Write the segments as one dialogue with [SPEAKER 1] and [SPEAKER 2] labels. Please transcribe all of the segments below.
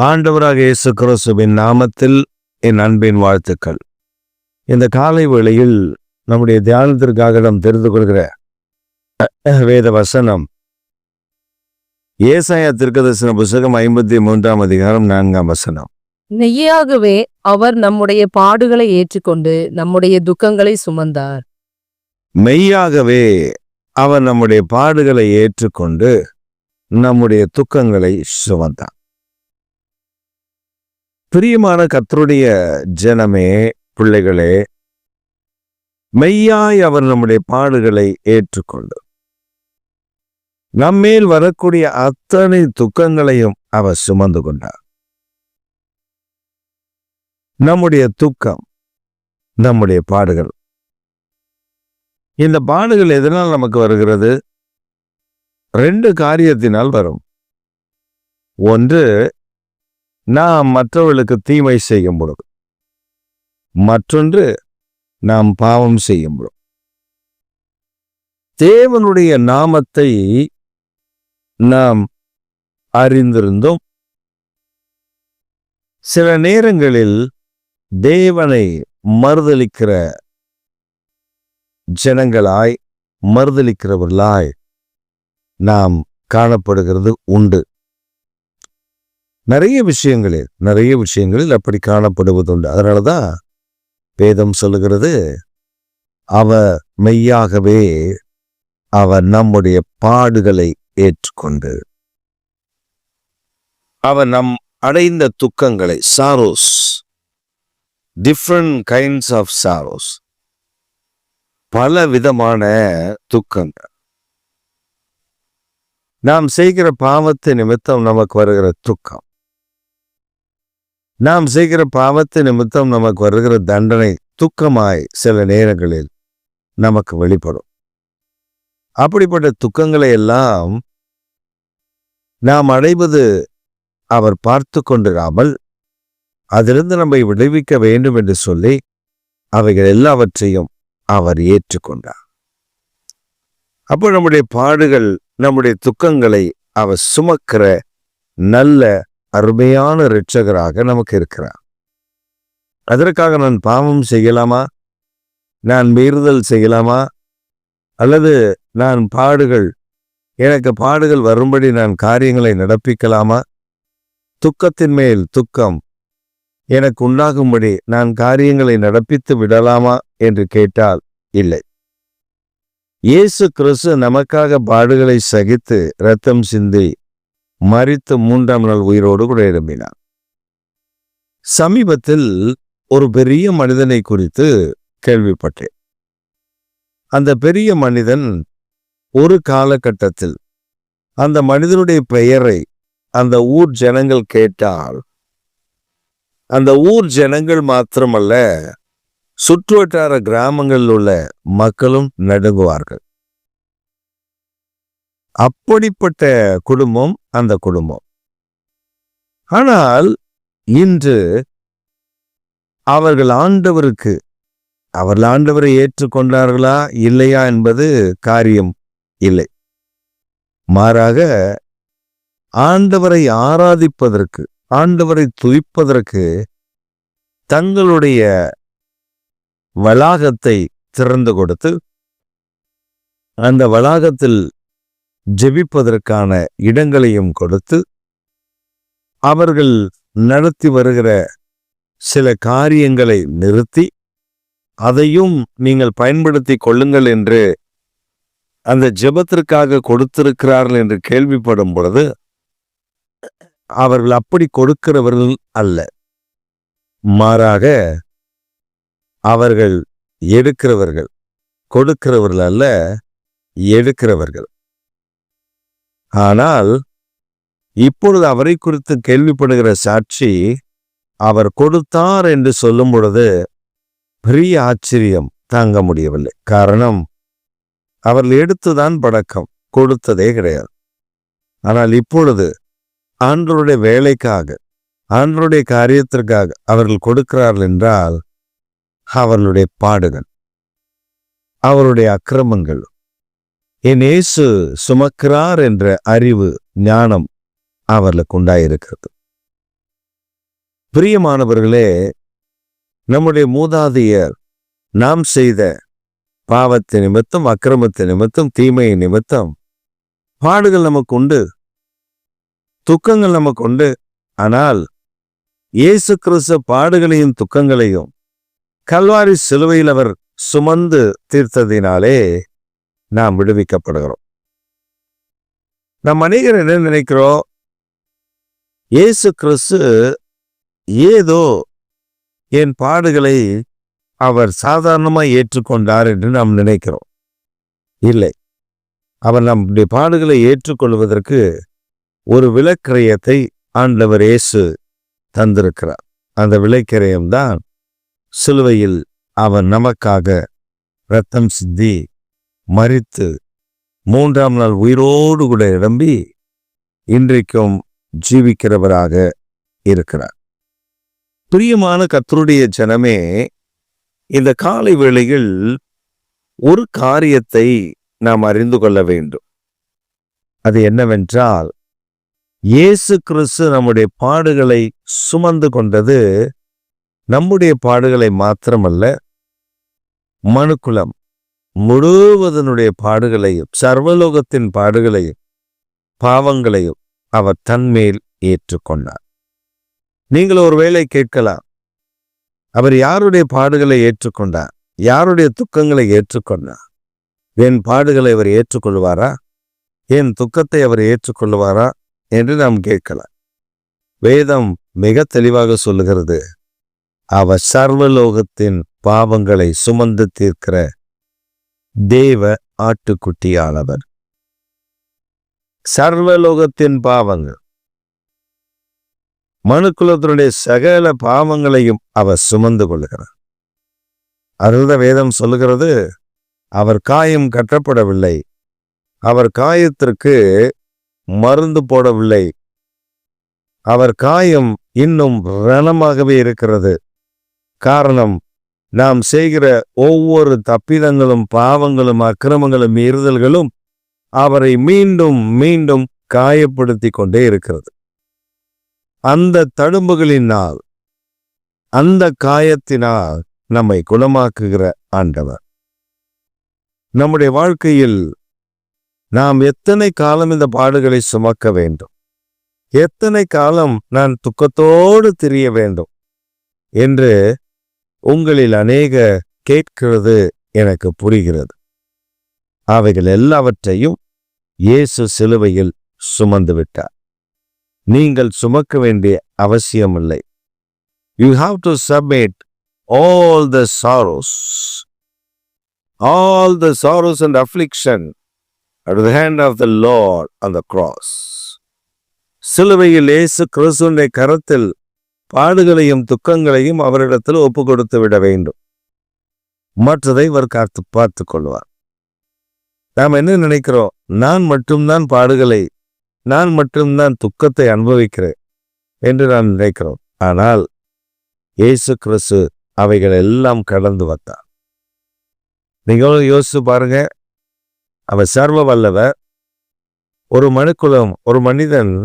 [SPEAKER 1] ஆண்டவராக இயேசு கிறிஸ்துவின் நாமத்தில் என் அன்பின் வாழ்த்துக்கள். இந்த காலை வேளையில் நம்முடைய தியானத்திற்காக நாம் தெரிந்து கொள்கிற வேத வசனம் ஏசாயா தீர்க்கதரிசன புத்தகம் 53ஆம் அதிகாரம் 4ஆம் வசனம்.
[SPEAKER 2] மெய்யாகவே அவர் நம்முடைய பாடுகளை ஏற்றுக்கொண்டு நம்முடைய துக்கங்களை சுமந்தார்.
[SPEAKER 1] மெய்யாகவே அவர் நம்முடைய பாடுகளை ஏற்றுக்கொண்டு நம்முடைய துக்கங்களை சுமந்தார். பிரியமான கர்த்தருடைய ஜனமே, பிள்ளைகளே, மெய்யாய் அவர் நம்முடைய பாடுகளை ஏற்றுக்கொண்டு நம்மேல் வரக்கூடிய அத்தனை துக்கங்களையும் அவர் சுமந்து கொண்டார். நம்முடைய துக்கம், நம்முடைய பாடுகள், இந்த பாடுகள் எதனால் நமக்கு வருகிறது? 2 காரியத்தினால் வரும். ஒன்று, நாம் மற்றவர்களுக்கு தீமை செய்யும் பொழுது. மற்றொன்று, நாம் பாவம் செய்யும் பொழுது. தேவனுடைய நாமத்தை நாம் அறிந்திருந்தும் சில நேரங்களில் தேவனை மறுதலிக்கிற ஜனங்களாய், மறுதலிக்கிறவர்களாய் நாம் காணப்படுகிறது உண்டு. நிறைய விஷயங்களில் அப்படி காணப்படுவதுண்டு. அதனாலதான் வேதம் சொல்லுகிறது, அவர் மெய்யாகவே அவர் நம்முடைய பாடுகளை ஏற்றுக்கொண்டு அவர் நம் அடைந்த துக்கங்களை, sorrows, different kinds of sorrows, பல விதமான துக்கங்கள், நாம் செய்கிற பாவத்து நிமித்தம் நமக்கு வருகிற துக்கம், நாம் செய்கிற பாவத்து நிமித்தம் நமக்கு வருகிற தண்டனை துக்கமாய் சில நேரங்களில் நமக்கு வெளிப்படும். அப்படிப்பட்ட துக்கங்களை எல்லாம் நாம் அடைவது அவர் பார்த்து கொண்டிராமல் அதிலிருந்து நம்மை விடுவிக்க வேண்டும் என்று சொல்லி அவைகள் எல்லாவற்றையும் அவர் ஏற்றுக்கொண்டார். அப்போ நம்முடைய பாடுகள், நம்முடைய துக்கங்களை அவர் சுமக்கிற நல்ல அருமையான இரட்சகராக நமக்கு இருக்கிறார். அதற்காக நான் பாவம் செய்யலாமா? நான் மீறுதல் செய்யலாமா? அல்லது நான் எனக்கு பாடுகள் வரும்படி நான் காரியங்களை நடப்பிக்கலாமா? துக்கத்தின் மேல் துக்கம் எனக்கு உண்டாகும்படி நான் காரியங்களை நடப்பித்து விடலாமா என்று கேட்டால் இல்லை. இயேசு கிறிஸ்து நமக்காக பாடுகளை சகித்து இரத்தம் சிந்தி மரித்து 3ஆம் நாள் உயிரோடு கூட எழும்பினார். சமீபத்தில் ஒரு பெரிய மனிதனை குறித்து கேள்விப்பட்டேன். அந்த பெரிய மனிதன் ஒரு காலகட்டத்தில் அந்த மனிதனுடைய பெயரை அந்த ஊர் ஜனங்கள் கேட்டால், அந்த ஊர் ஜனங்கள் மாத்திரமல்ல, சுற்றுவட்டார கிராமங்களில் உள்ள மக்களும் நடுங்குவார்கள். அப்படிப்பட்ட குடும்பம் அந்த குடும்பம். ஆனால் இன்று அவர்கள் ஆண்டவரை ஏற்றுக்கொண்டார்களா இல்லையா என்பது காரியம் இல்லை. மாறாக ஆண்டவரை ஆராதிப்பதற்கு, ஆண்டவரை துதிப்பதற்கு தங்களுடைய வளாகத்தை திறந்து கொடுத்து அந்த வளாகத்தில் ஜெபிப்பதற்கான இடங்களையும் கொடுத்து அவர்கள் நடத்தி வருகிற சில காரியங்களை நிறுத்தி அதையும் நீங்கள் பயன்படுத்தி கொள்ளுங்கள் என்று அந்த ஜெபத்திற்காக கொடுத்திருக்கிறார்கள் என்று கேள்விப்படும் பொழுது, அவர்கள் அப்படி கொடுக்கிறவர்கள் அல்ல. மாறாக அவர்கள் எடுக்கிறவர்கள், கொடுக்கிறவர்கள் அல்ல, எடுக்கிறவர்கள். ஆனால் இப்பொழுது அவரை குறித்து கேள்விப்படுகிற சாட்சி, அவர் கொடுத்தார் என்று சொல்லும் பொழுது பெரிய ஆச்சரியம் தாங்க முடியவில்லை. காரணம், அவர்கள் எடுத்துதான் பழக்கம், கொடுத்ததே கிடையாது. ஆனால் இப்பொழுது ஆண்டவருடைய வேலைக்காக, ஆண்டவருடைய காரியத்திற்காக அவர்கள் கொடுக்கிறார்கள் என்றால் அவர்களுடைய பாடுகள், அவருடைய அக்கிரமங்கள், என் இயேசு சுமக்கிறார் என்ற அறிவு, ஞானம் அவர்களுக்கு உண்டாயிருக்கிறது. பிரியமானவர்களே, நம்முடைய மூதாதையர் நாம் செய்த பாவத்தின் நிமித்தம், அக்கிரமத்தின் நிமித்தம், தீமையின் நிமித்தம் பாடுகள் நமக்கு உண்டு, துக்கங்கள் நமக்கு உண்டு. ஆனால் இயேசு கிறிஸ்து பாடுகளையும் துக்கங்களையும் கல்வாரி சிலுவையில் அவர் சுமந்து தீர்த்ததினாலே நாம் விடுவிக்கப்படுகிறோம். நம் அநேகர் என்ன நினைக்கிறோம்? இயேசு கிறிஸ்து ஏதோ என் பாடுகளை அவர் சாதாரணமாக ஏற்றுக்கொண்டார் என்று நாம் நினைக்கிறோம். இல்லை, அவர் நம்முடைய பாடுகளை ஏற்றுக்கொள்வதற்கு ஒரு விலைக்கிரயத்தை ஆண்டவர் இயேசு தந்திருக்கிறார். அந்த விலைக்கிரயம்தான் சிலுவையில் அவர் நமக்காக இரத்தம் சிந்தி மரித்து 3ஆம் நாள் உயிரோடு கூட எழும்பி இன்றைக்கும் ஜீவிக்கிறவராக இருக்கிறார். பிரியமான கர்த்தருடைய ஜனமே, இந்த காலை வேளையில் ஒரு காரியத்தை நாம் அறிந்து கொள்ள வேண்டும். அது என்னவென்றால், இயேசு கிறிஸ்து நம்முடைய பாடுகளை சுமந்து கொண்டது நம்முடைய பாடுகளை மாத்திரமல்ல, மனுக்குலம் முழுவதனுடைய பாடுகளையும், சர்வலோகத்தின் பாடுகளையும், பாவங்களையும் அவர் தன்மேல் ஏற்றுக்கொண்டார். நீங்கள் ஒருவேளை கேட்கலாம், அவர் யாருடைய பாடுகளை ஏற்றுக்கொண்டார்? யாருடைய துக்கங்களை ஏற்றுக்கொண்டார்? என் பாடுகளை அவர் ஏற்றுக்கொள்வாரா? என் துக்கத்தை அவர் ஏற்றுக்கொள்வாரா என்று நாம் கேட்கலாம். வேதம் மிக தெளிவாக சொல்லுகிறது, அவர் சர்வலோகத்தின் பாவங்களை சுமந்து தீர்க்கிற தேவ ஆட்டுக்குட்டியானவர். சர்வலோகத்தின் பாவங்கள், மனுக்குலத்தினுடைய சகல பாவங்களையும் அவர் சுமந்து கொள்கிறார். அதுதான் வேதம் சொல்லுகிறது, அவர் காயம் கட்டப்படவில்லை, அவர் காயத்திற்கு மருந்து போடவில்லை, அவர் காயம் இன்னும் ரணமாகவே இருக்கிறது. காரணம், நாம் செய்கிற ஒவ்வொரு தப்பிதங்களும், பாவங்களும், அக்கிரமங்களும், மீறுதல்களும் அவரை மீண்டும் மீண்டும் காயப்படுத்தி கொண்டே இருக்கிறது. அந்த தழும்புகளினால், அந்த காயத்தினால் நம்மை குணமாக்குகிற ஆண்டவர். நம்முடைய வாழ்க்கையில் நாம் எத்தனை காலம் இந்த பாடுகளை சுமக்க வேண்டும், எத்தனை காலம் நான் துக்கத்தோடு திரிய வேண்டும் என்று உங்களில் அநேக கேட்கிறது எனக்கு புரிகிறது. அவைகள் எல்லாவற்றையும் இயேசு சிலுவையில் சுமந்து விட்டார். நீங்கள் சுமக்க வேண்டிய அவசியமில்லை. You have to submit all the sorrows and affliction at the hand of the Lord on the cross. சிலுவையில் இயேசு கிறிஸ்துவின் கரத்தில் பாடுகளையும் துக்கங்களையும் அவரிடத்தில் ஒப்பு கொடுத்து விட வேண்டும். மற்றதை அவர் காத்து பார்த்து கொள்வார். நாம் என்ன நினைக்கிறோம்? நான் மட்டும்தான் பாடுகளை, நான் மட்டும்தான் துக்கத்தை அனுபவிக்கிறேன் என்று நாம் நினைக்கிறோம். ஆனால் இயேசு கிறிஸ்து அவைகள் எல்லாம் கடந்து வந்தார். நீங்களும் யோசிச்சு பாருங்க, அவர் சர்வ வல்லவர். ஒரு மனுக்குலம், ஒரு மனிதன்,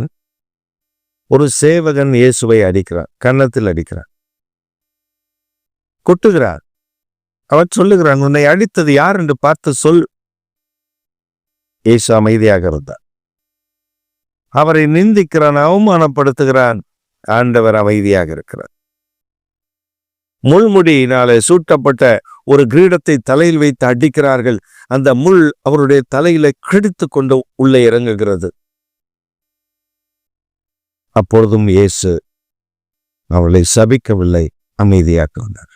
[SPEAKER 1] ஒரு சேவகன் இயேசுவை அடிக்கிறார், கன்னத்தில் அடிக்கிறார், கொட்டுகிறார். அவர் சொல்லுகிறான், உன்னை அடித்தது யார் என்று பார்த்து சொல். இயேசு அமைதியாக இருந்தார். அவரை நிந்திக்கிறான், அவமானப்படுத்துகிறான். ஆண்டவர் அமைதியாக இருக்கிறார். முள்முடியினாலே சூட்டப்பட்ட ஒரு கிரீடத்தை தலையில் வைத்து அடிக்கிறார்கள். அந்த முள் அவருடைய தலையில கிழித்து கொண்டு உள்ளே இறங்குகிறது. அப்பொழுதும் இயேசு அவளை சபிக்கவில்லை, அமைதியாக வந்தார்.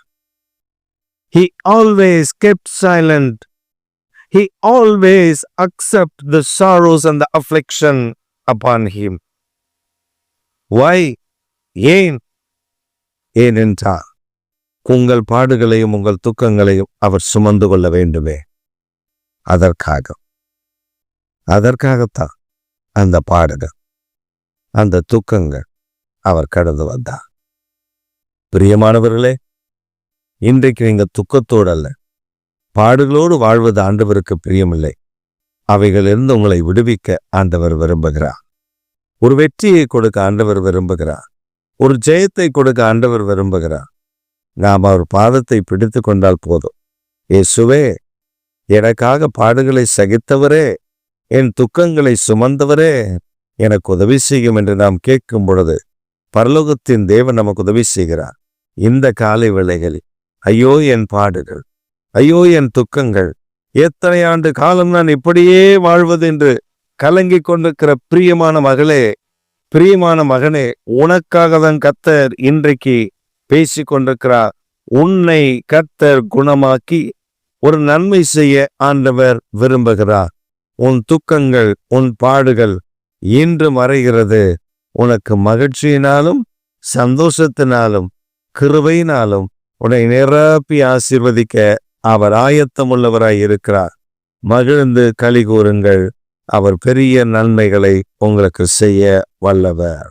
[SPEAKER 1] He always kept silent. He always accepted the sorrows and the affliction upon him. Why? ஏனென்றால் உங்கள் பாடுகளையும் உங்கள் துக்கங்களையும் அவர் சுமந்து கொள்ள வேண்டுமே. அதற்காகத்தான் அந்த பாடுகள், அந்த துக்கங்கள் அவர் கடந்து வந்தார். பிரியமானவர்களே, இன்றைக்கு நீங்க துக்கத்தோடு அல்ல, பாடுகளோடு வாழ்வது ஆண்டவருக்கு பிரியமில்லை. அவைகளிலிருந்து உங்களை விடுவிக்க ஆண்டவர் விரும்புகிறார். ஒரு வெற்றியை கொடுக்க ஆண்டவர் விரும்புகிறார். ஒரு ஜெயத்தை கொடுக்க ஆண்டவர் விரும்புகிறார். நாம் அவர் பாதத்தை பிடித்து கொண்டால் போதும். இயேசுவே, எனக்காக பாடுகளை சகித்தவரே, என் துக்கங்களை சுமந்தவரே, எனக்கு உதவி செய்யும் என்று நாம் கேட்கும் பொழுது பரலோகத்தின் தேவன் நமக்கு உதவி செய்கிறார். இந்த காலை வேளைகளில் ஐயோ என் பாடுகள், ஐயோ என் துக்கங்கள், எத்தனை ஆண்டு காலம் நான் இப்படியே வாழ்வது என்று கலங்கிக் கொண்டிருக்கிற பிரியமான மகளே, பிரியமான மகனே, உனக்காக தான் கர்த்தர் இன்றைக்கு பேசி கொண்டிருக்கிறார். உன்னை கர்த்தர் குணமாக்கி ஒரு நன்மை செய்ய ஆண்டவர் விரும்புகிறார். உன் துக்கங்கள், உன் பாடுகள் இன்று மறைகிறது. உனக்கு மகிழ்ச்சியினாலும் சந்தோஷத்தினாலும் கிருபையினாலும் உன்னை நிரப்பி ஆசீர்வதிக்க அவர் ஆயத்தமுள்ளவராய் இருக்கிறார். மகிழ்ந்து களி கூறுங்கள். அவர் பெரிய நன்மைகளை உங்களுக்கு செய்ய வல்லவர்.